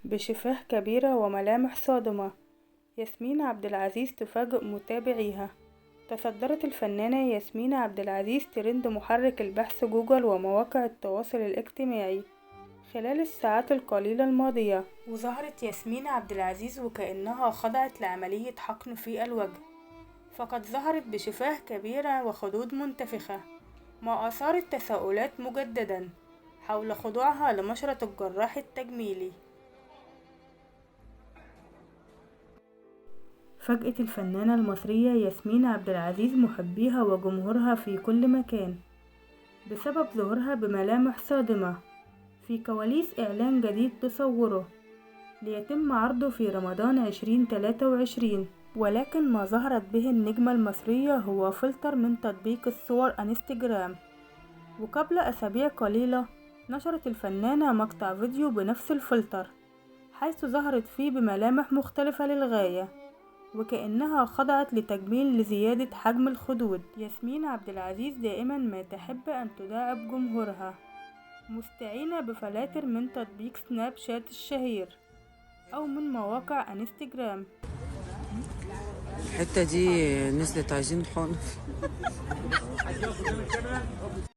بشفاه كبيرة وملامح صادمة. ياسمين عبد العزيز تفاجئ متابعيها. تصدرت الفنانة ياسمين عبد العزيز ترند محرك البحث جوجل ومواقع التواصل الاجتماعي خلال الساعات القليلة الماضية، وظهرت ياسمين عبد العزيز وكأنها خضعت لعملية حقن في الوجه، فقد ظهرت بشفاه كبيرة وخدود منتفخة، ما أثارت تساؤلات مجددا حول خضوعها لمشرط الجراح التجميلي. فاجأت الفنانة المصرية ياسمين عبد العزيز محبيها وجمهورها في كل مكان بسبب ظهورها بملامح صادمة في كواليس إعلان جديد تصوره ليتم عرضه في رمضان 2023، ولكن ما ظهرت به النجمة المصرية هو فلتر من تطبيق الصور انستجرام. وقبل أسابيع قليلة نشرت الفنانة مقطع فيديو بنفس الفلتر، حيث ظهرت فيه بملامح مختلفة للغاية وكأنها خضعت لتجميل لزيادة حجم الخدود. ياسمين عبد العزيز دائما ما تحب أن تداعب جمهورها، مستعينة بفلاتر من تطبيق سناب شات الشهير أو من مواقع انستجرام. الحتة دي نزلت عايزين حقن.